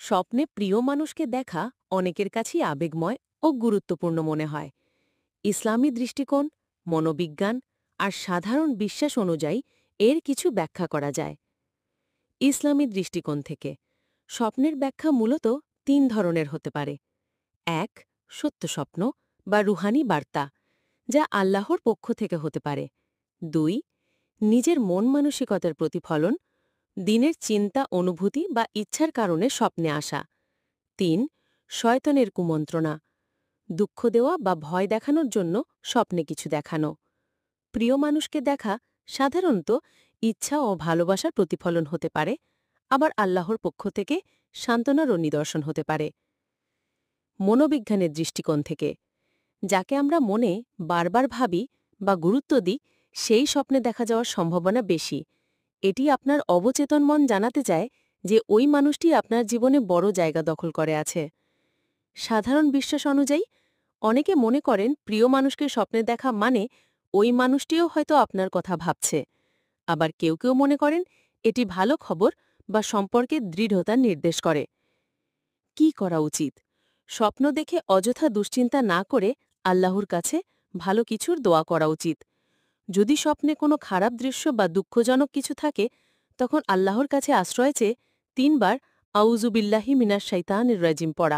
স্বপ্নে প্রিয় মানুষকে দেখা অনেকের কাছেই আবেগময় ও গুরুত্বপূর্ণ মনে হয়। ইসলামী দৃষ্টিকোণ, মনোবিজ্ঞান আর সাধারণ বিশ্বাস অনুযায়ী এর কিছু ব্যাখ্যা করা যায়। ইসলামী দৃষ্টিকোণ থেকে স্বপ্নের ব্যাখ্যা মূলত তিন ধরনের হতে পারে। এক, সত্য স্বপ্ন বা রুহানি বার্তা, যা আল্লাহর পক্ষ থেকে হতে পারে। দুই, নিজের মন মানসিকতার প্রতিফলন, দিনের চিন্তা, অনুভূতি বা ইচ্ছার কারণে স্বপ্নে আসা। তিন, শয়তানের কুমন্ত্রণা, দুঃখ দেওয়া বা ভয় দেখানোর জন্য স্বপ্নে কিছু দেখানো। প্রিয় মানুষকে দেখা সাধারণত ইচ্ছা ও ভালোবাসার প্রতিফলন হতে পারে, আবার আল্লাহর পক্ষ থেকে সান্ত্বনারও নিদর্শন হতে পারে। মনোবিজ্ঞানের দৃষ্টিকোণ থেকে যাকে আমরা মনে বারবার ভাবি বা গুরুত্ব দিই, সেই স্বপ্নে দেখা যাওয়ার সম্ভাবনা বেশি। এটি আপনার অবচেতন মন জানাতে চায় যে ওই মানুষটি আপনার জীবনে বড় জায়গা দখল করে আছে। সাধারণ বিশ্বাস অনুযায়ী অনেকে মনে করেন প্রিয় মানুষকে স্বপ্নে দেখা মানে ওই মানুষটিও হয়তো আপনার কথা ভাবছে। আবার কেউ কেউ মনে করেন এটি ভালো খবর বা সম্পর্কের দৃঢ়তার নির্দেশ করে। কি করা উচিত? স্বপ্ন দেখে অযথা দুশ্চিন্তা না করে আল্লাহর কাছে ভালো কিছুর দোয়া করা উচিত। যদি স্বপ্নে কোনো খারাপ দৃশ্য বা দুঃখজনক কিছু থাকে, তখন আল্লাহর কাছে আশ্রয় চেয়ে ৩ বার আউযু বিল্লাহি মিনাশ শাইতানির রাজিম পড়া।